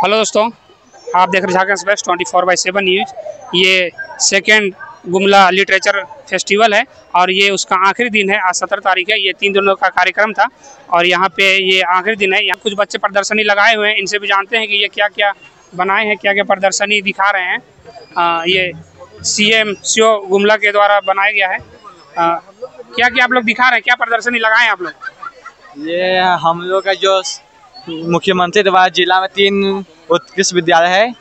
Hello दोस्तों, आप देख रहे हैं झारखंड एक्सप्रेस 24/7 न्यूज। ये सेकेंड गुमला लिटरेचर फेस्टिवल है और ये उसका आखिरी दिन है। आज 17 तारीख है। ये 3 दिनों का कार्यक्रम था और यहाँ पे ये आखिरी दिन है। यहाँ कुछ बच्चे प्रदर्शनी लगाए हुए हैं, इनसे भी जानते हैं कि ये क्या क्या बनाए हैं, क्या क्या प्रदर्शनी दिखा रहे हैं। ये CMCO गुमला के द्वारा बनाया गया है। क्या क्या आप लोग दिखा रहे हैं, क्या प्रदर्शनी लगाए हैं आप लोग? ये हम लोग का जो मुख्यमंत्री द्वारा जिला में 3 उत्कृष्ट विद्यालय है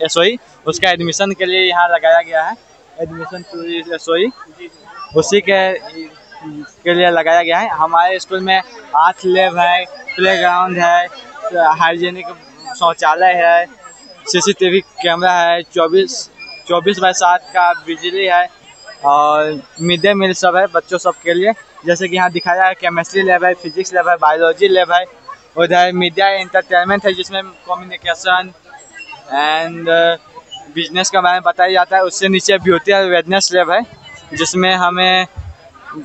SOE, उसका एडमिशन के लिए यहाँ लगाया गया है। एडमिशन टू SOE उसी के लिए लगाया गया है। हमारे स्कूल में आर्ट्स लैब है, प्लेग्राउंड है, हाइजीनिक शौचालय है, CCTV कैमरा है, 24/7 का बिजली है और मिड डे मील सब है बच्चों सब के लिए। जैसे कि यहाँ दिखाया है केमिस्ट्री लैब है, फिजिक्स लैब है, बायोलॉजी लैब है। उधर मीडिया एंटरटेनमेंट है जिसमें कम्युनिकेशन एंड बिजनेस के बारे में बताया जाता है। उससे नीचे ब्यूटी और वेलनेस लैब है जिसमें हमें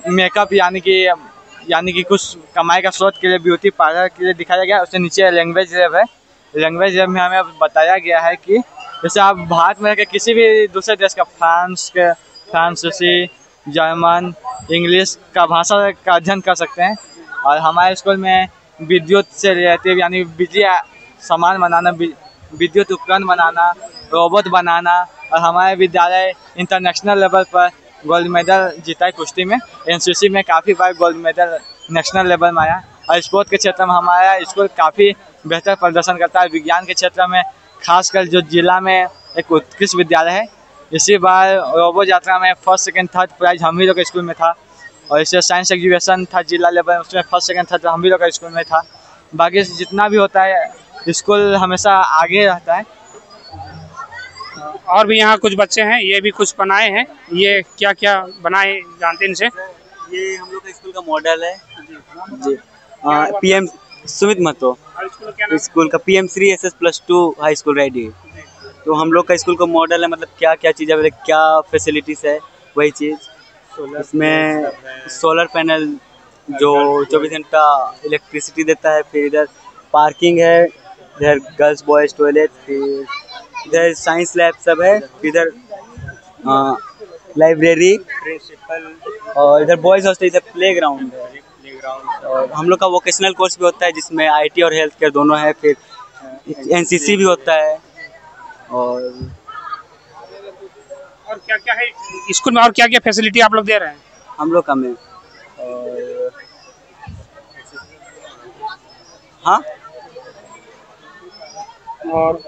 मेकअप यानी कि कुछ कमाई का स्रोत के लिए ब्यूटी पार्लर के लिए दिखाया गया है। उससे नीचे लैंग्वेज लैब है। लैंग्वेज लैब में हमें बताया गया है कि जैसे आप भारत में के किसी भी दूसरे देश का फ्रांसीसी, जर्मन, इंग्लिश का भाषा का अध्ययन कर सकते हैं। और हमारे स्कूल में विद्युत से रिलेटिव यानी बिजली सामान बनाना, विद्युत उपकरण बनाना, रोबोट बनाना। और हमारे विद्यालय इंटरनेशनल लेवल पर गोल्ड मेडल जीता है कुश्ती में। NCC में काफ़ी बार गोल्ड मेडल नेशनल लेवल में आया। और स्पोर्ट के क्षेत्र में हमारा स्कूल काफ़ी बेहतर प्रदर्शन करता है। विज्ञान के क्षेत्र में खासकर जो जिला में एक उत्कृष्ट विद्यालय है। इसी बार रोबो यात्रा में 1st, 2nd, 3rd प्राइज हम ही लोग के स्कूल में था। और इससे साइंस एग्जीबिशन था जिला लेवल, उसमें 1st, 2nd, 3rd हम भी लोग का स्कूल में था। बाकी जितना भी होता है स्कूल हमेशा आगे रहता है। और भी यहाँ कुछ बच्चे हैं, ये भी कुछ बनाए हैं। ये क्या क्या बनाए जानते हैं इनसे? ये हम लोग का स्कूल का मॉडल है जी। PM सुमित महतो स्कूल का PM3 SS+2 high school ready. तो हम लोग का स्कूल का मॉडल है, मतलब क्या क्या चीज़ है, क्या फैसिलिटीज़ है वही चीज़। इसमें सोलर पैनल जो 24 घंटा इलेक्ट्रिसिटी देता है। फिर इधर पार्किंग है, इधर गर्ल्स बॉयज़ टॉयलेट, फिर इधर साइंस लैब सब है, इधर लाइब्रेरी प्रिंसिपल, और इधर बॉयज़ हॉस्टल, इधर प्लेग्राउंड है। और हम लोग का वोकेशनल कोर्स भी होता है जिसमें IT और हेल्थ केयर दोनों है। फिर NCC भी होता है। और क्या क्या है स्कूल में, और क्या क्या फैसिलिटी आप लोग दे रहे हैं? हम लोग का में हाँ, और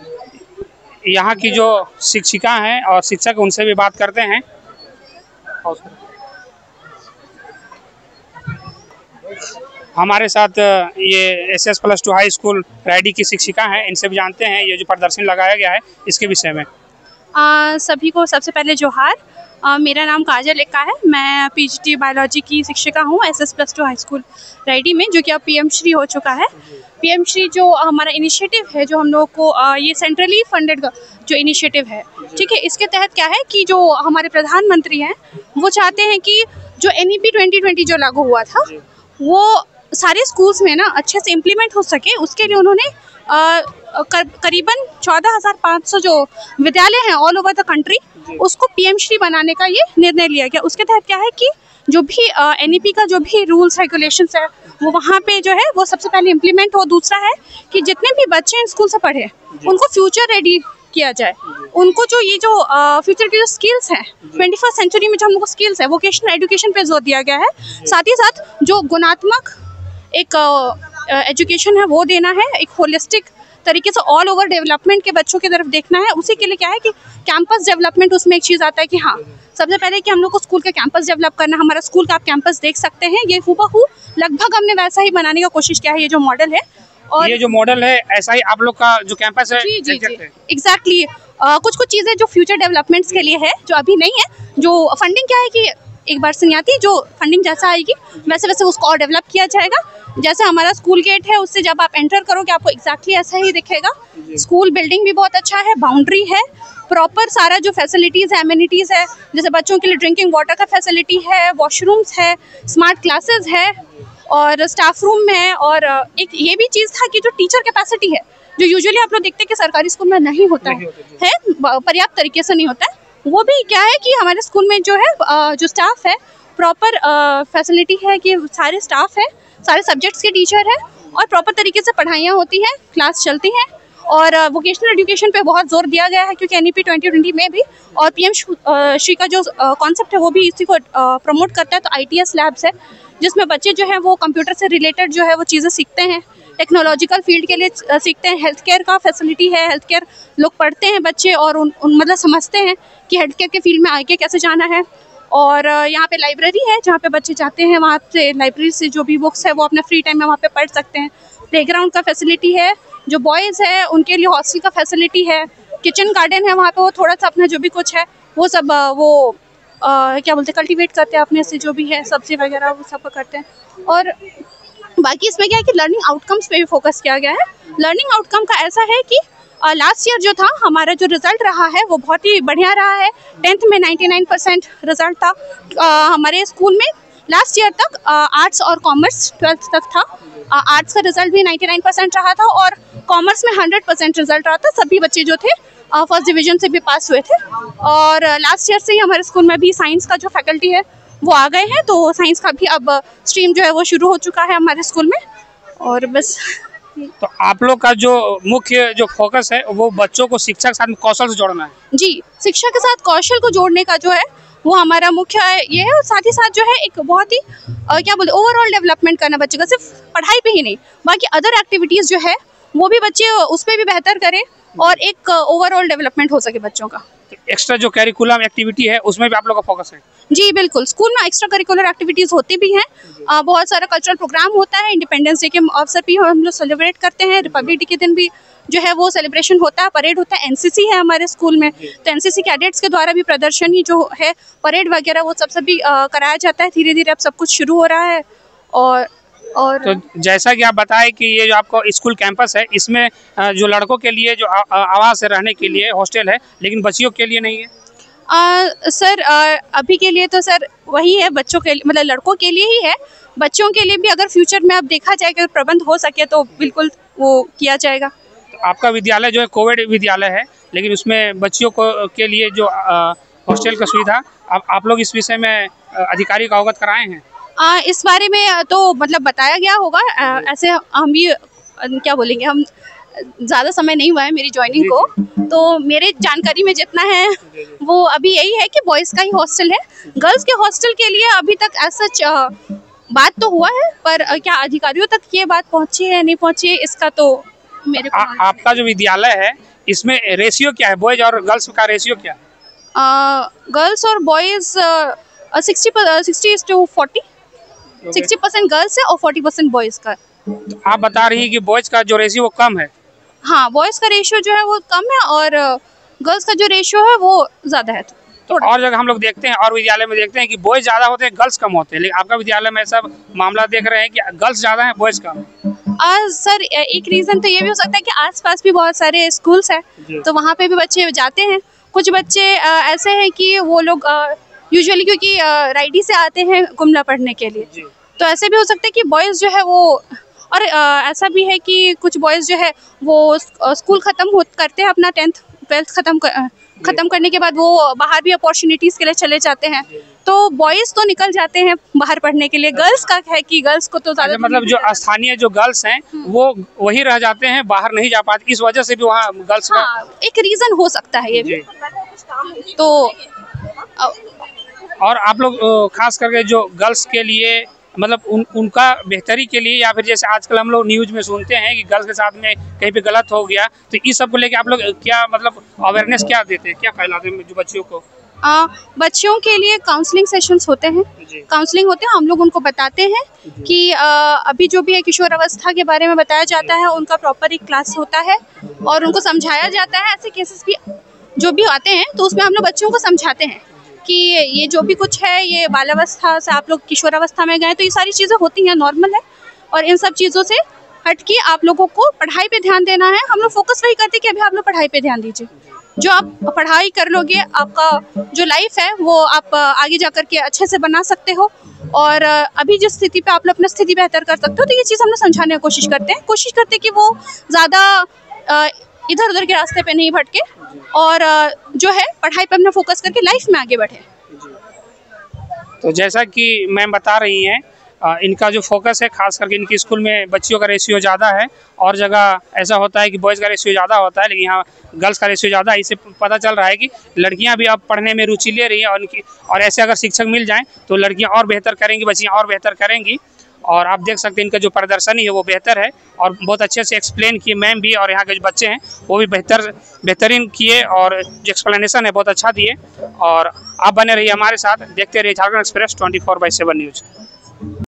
यहाँ की जो शिक्षिका हैं और शिक्षक, उनसे भी बात करते हैं। हमारे साथ ये SS+2 हाई स्कूल रेडी की शिक्षिका हैं, इनसे भी जानते हैं ये जो प्रदर्शनी लगाया गया है इसके विषय में। सभी को सबसे पहले जोहार। मेरा नाम काजल एक्का है। मैं PGT बायोलॉजी की शिक्षिका हूँ SS+2 हाई स्कूल रेडी में, जो कि अब PM श्री हो चुका है। PM श्री जो हमारा इनिशिएटिव है, जो हम लोग को ये सेंट्रली फंडेड जो इनिशिएटिव है, ठीक है। इसके तहत क्या है कि जो हमारे प्रधानमंत्री हैं वो चाहते हैं कि जो NEP 2020 जो लागू हुआ था वो सारे स्कूल्स में ना अच्छे से इम्प्लीमेंट हो सके। उसके लिए उन्होंने करीबन 14,500 जो विद्यालय हैं ऑल ओवर द कंट्री, उसको PM श्री बनाने का ये निर्णय लिया गया। उसके तहत क्या है कि जो भी NEP का जो भी रूल्स रेगुलेशंस है वो वहाँ पे जो है वो सबसे पहले इम्प्लीमेंट हो। दूसरा है कि जितने भी बच्चे इन स्कूल से पढ़े उनको फ्यूचर रेडी किया जाए। उनको जो ये जो फ्यूचर की जो स्किल्स हैं, 21st सेंचुरी में जो हम लोग को स्किल्स है, वोकेशनल एजुकेशन पे जोर दिया गया है। साथ ही साथ जो गुणात्मक एक एजुकेशन है वो देना है, एक होलिस्टिक तरीके से ऑल ओवर डेवलपमेंट के बच्चों की तरफ देखना है। उसी के लिए क्या है कि कैंपस डेवलपमेंट, उसमें एक चीज़ आता है कि हाँ, सबसे पहले कि हम लोग को स्कूल का कैंपस डेवलप करना। हमारा स्कूल का आप कैंपस देख सकते हैं, ये हूबहू लगभग हमने वैसा ही बनाने का कोशिश किया है, ये जो मॉडल है। और ये जो मॉडल है ऐसा ही आप लोग का जो कैंपस है? जी एग्जैक्टली। कुछ चीज़ें जो फ्यूचर डेवलपमेंट्स के लिए है, जो अभी नहीं है। जो फंडिंग क्या है कि एक बार से नहीं आती, जो फंडिंग जैसा आएगी वैसे वैसे उसको और डेवलप किया जाएगा। जैसे हमारा स्कूल गेट है, उससे जब आप एंटर करोगे आपको एग्जैक्टली ऐसा ही दिखेगा। स्कूल बिल्डिंग भी बहुत अच्छा है, बाउंड्री है, प्रॉपर सारा जो फैसिलिटीज़ है, एमिनिटीज़ है, जैसे बच्चों के लिए ड्रिंकिंग वाटर का फैसिलिटी है, वॉशरूम्स है, स्मार्ट क्लासेस है और स्टाफ रूम में है। और एक ये भी चीज़ था कि जो टीचर कैपेसिटी है जो यूजुअली आप लोग देखते हैं कि सरकारी स्कूल में नहीं होता है पर्याप्त तरीके से नहीं होता है। वो भी क्या है कि हमारे स्कूल में जो है जो स्टाफ है प्रॉपर फैसिलिटी है कि सारे स्टाफ है, सारे सब्जेक्ट्स के टीचर है और प्रॉपर तरीके से पढ़ाइयाँ होती हैं, क्लास चलती हैं और वोकेशनल एजुकेशन पे बहुत जोर दिया गया है क्योंकि NEP 2020 में भी और PM श्री का जो कॉन्सेप्ट है वो भी इसी को प्रमोट करता है। तो ITS लैब्स है जिसमें बच्चे जो है वो कंप्यूटर से रिलेटेड जो है वो चीज़ें सीखते हैं, टेक्नोलॉजिकल फील्ड के लिए सीखते हैं। हेल्थ केयर का फैसिलिटी है, हेल्थ केयर लोग पढ़ते हैं बच्चे और उन मतलब समझते हैं कि हेल्थ केयर के फील्ड में आगे कैसे जाना है। और यहाँ पे लाइब्रेरी है जहाँ पे बच्चे जाते हैं, वहाँ से लाइब्रेरी से जो भी बुक्स है वो अपने फ्री टाइम में वहाँ पे पढ़ सकते हैं। प्लेग्राउंड का फैसिलिटी है, जो बॉयज़ है उनके लिए हॉस्टल का फैसिलिटी है, किचन गार्डन है वहाँ पे वो थोड़ा सा अपना जो भी कुछ है वो सब क्या बोलते हैं कल्टीवेट करते हैं अपने से जो भी है सब्जी वगैरह वो सब करते हैं। और बाकी इसमें क्या है कि लर्निंग आउटकम्स पे भी फोकस किया गया है। लर्निंग आउटकम का ऐसा है कि लास्ट ईयर जो था हमारा जो रिज़ल्ट रहा है वो बहुत ही बढ़िया रहा है। 10th में 99% रिज़ल्ट था हमारे स्कूल में। लास्ट ईयर तक आर्ट्स और कॉमर्स 12th तक था, आर्ट्स का रिज़ल्ट भी 99% रहा था और कॉमर्स में 100% रिज़ल्ट रहा था। सभी बच्चे जो थे फर्स्ट डिवीज़न से भी पास हुए थे। और लास्ट ईयर से ही हमारे स्कूल में भी साइंस का जो फैकल्टी है वो आ गए हैं, तो साइंस का भी अब स्ट्रीम जो है वो शुरू हो चुका है हमारे स्कूल में। और बस तो आप लोग का जो मुख्य जो फोकस है वो बच्चों को शिक्षा के साथ में कौशल से जोड़ना है। जी, शिक्षा के साथ कौशल को जोड़ने का जो है वो हमारा मुख्य ये है और साथ ही साथ जो है एक बहुत ही क्या बोलते ओवरऑल डेवलपमेंट करना बच्चे का, सिर्फ पढ़ाई पे ही नहीं बाकी अदर एक्टिविटीज़ जो है वो भी बच्चे उस पर भी बेहतर करें और एक ओवरऑल डेवलपमेंट हो सके बच्चों का। एक्स्ट्रा जो करिकुलम एक्टिविटी है उसमें भी आप लोग का फोकस है। जी बिल्कुल, स्कूल में एक्स्ट्रा करिकुलर एक्टिविटीज़ होती भी हैं, बहुत सारा कल्चरल प्रोग्राम होता है। इंडिपेंडेंस डे के अवसर भी हम लोग सेलिब्रेट करते हैं, रिपब्लिक डे के दिन भी जो है वो सेलिब्रेशन होता है, परेड होता है। NCC है हमारे स्कूल में, तो NCC कैडेट्स के द्वारा भी प्रदर्शनी जो है परेड वगैरह वो सब भी कराया जाता है। धीरे धीरे अब सब कुछ शुरू हो रहा है। और तो जैसा कि आप बताएं कि ये जो आपको स्कूल कैंपस है इसमें जो लड़कों के लिए जो आवास है रहने के लिए हॉस्टल है लेकिन बच्चियों के लिए नहीं है। सर अभी के लिए तो सर वही है, बच्चों के मतलब लड़कों के लिए ही है। बच्चों के लिए भी अगर फ्यूचर में अब देखा जाए कि प्रबंध हो सके तो बिल्कुल वो किया जाएगा। तो आपका विद्यालय जो है कोविड विद्यालय है लेकिन उसमें बच्चियों के लिए जो हॉस्टल का सुविधा आप लोग इस विषय में अधिकारी को अवगत कराए हैं? इस बारे में तो मतलब बताया गया होगा। ऐसे हम भी क्या बोलेंगे, हम ज़्यादा समय नहीं हुआ है मेरी ज्वाइनिंग को, तो मेरे जानकारी में जितना है वो अभी यही है कि बॉयज़ का ही हॉस्टल है। गर्ल्स के हॉस्टल के लिए अभी तक ऐसा बात तो हुआ है, पर क्या अधिकारियों तक ये बात पहुंची है नहीं पहुंची है इसका तो मेरे को आपका जो विद्यालय है इसमें रेशियो क्या है, बॉयज और गर्ल्स का रेशियो क्या है? गर्ल्स और बॉयज़ 60:40, 60% गर्ल्स है और 40% बॉयज़ का। तो आप बता रही है कि बॉयज का जो रेशियो वो कम है। हाँ, बॉयज़ का रेशियो जो है वो कम है और गर्ल्स का जो रेशियो है वो ज़्यादा है। तो और जगह हम लोग देखते हैं और विद्यालय में देखते हैं कि बॉयज ज़्यादा होते हैं गर्ल्स कम होते हैं, लेकिन आपका विद्यालय में ऐसा मामला देख रहे हैं कि गर्ल्स ज़्यादा हैं बॉयज कम है। सर एक रीज़न तो ये भी हो सकता है कि आसपास भी बहुत सारे स्कूल्स हैं तो वहाँ पे भी बच्चे जाते हैं। कुछ बच्चे ऐसे हैं कि वो लोग यूजुअली क्योंकि राइडी से आते हैं गुमला पढ़ने के लिए, तो ऐसे भी हो सकता है कि बॉयज़ जो है वो और ऐसा भी है कि कुछ बॉयज़ जो है वो स्कूल ख़त्म करते हैं अपना 10th 12th ख़त्म करने के बाद वो बाहर भी अपॉर्चुनिटीज़ के लिए चले जाते हैं, तो बॉयज़ तो निकल जाते हैं बाहर पढ़ने के लिए। गर्ल्स का है कि गर्ल्स को तो ज़्यादा मतलब जो स्थानीय जो गर्ल्स हैं वो वही रह जाते हैं, बाहर नहीं जा पाते, इस वजह से भी वहाँ गर्ल्स का एक रीज़न हो सकता है ये भी। तो और आप लोग खास करके जो गर्ल्स के लिए मतलब उनका बेहतरी के लिए या फिर जैसे आजकल हम लोग न्यूज़ में सुनते हैं कि गर्ल्स के साथ में कहीं पे गलत हो गया, तो इस सब को लेके आप लोग क्या मतलब अवेयरनेस क्या देते हैं, क्या फैलाते हैं जो बच्चियों को? बच्चियों के लिए काउंसलिंग सेशंस होते हैं, काउंसलिंग होते हैं। हम लोग उनको बताते हैं कि अभी जो भी है किशोर अवस्था के बारे में बताया जाता है, उनका प्रॉपर एक क्लास होता है और उनको समझाया जाता है। ऐसे केसेस भी जो भी आते हैं तो उसमें हम लोग बच्चों को समझाते हैं कि ये जो भी कुछ है ये बालावस्था से आप लोग किशोर अवस्था में गए तो ये सारी चीज़ें होती हैं, नॉर्मल है। और इन सब चीज़ों से हट के आप लोगों को पढ़ाई पे ध्यान देना है। हम लोग फोकस वही करते हैं कि अभी आप लोग पढ़ाई पे ध्यान दीजिए। जो आप पढ़ाई कर लोगे आपका जो लाइफ है वो आप आगे जा कर के अच्छे से बना सकते हो और अभी जिस स्थिति पे आप लोग अपनी स्थिति बेहतर कर सकते हो, तो ये चीज़ हम लोग समझाने की कोशिश करते हैं कि वो ज़्यादा इधर उधर के रास्ते पे नहीं भटके और जो है पढ़ाई पे अपना फोकस करके लाइफ में आगे बढ़े। तो जैसा कि मैम बता रही हैं, इनका जो फोकस है खास करके इनकी स्कूल में बच्चियों का रेशियो ज़्यादा है, और जगह ऐसा होता है कि बॉयज़ का रेशियो ज़्यादा होता है, लेकिन यहाँ गर्ल्स का रेशियो ज़्यादा है। इससे पता चल रहा है कि लड़कियाँ भी अब पढ़ने में रुचि ले रही हैं, और ऐसे अगर शिक्षक मिल जाएँ तो लड़कियाँ और बेहतर करेंगी, बच्चियाँ और बेहतर करेंगी। और आप देख सकते हैं इनका जो प्रदर्शन है वो बेहतर है, और बहुत अच्छे से एक्सप्लेन किए मैम भी, और यहाँ के जो बच्चे हैं वो भी बेहतरीन किए, और जो एक्सप्लेनेशन है बहुत अच्छा दिए। और आप बने रहिए हमारे साथ, देखते रहिए झारखंड एक्सप्रेस 24/7 न्यूज़।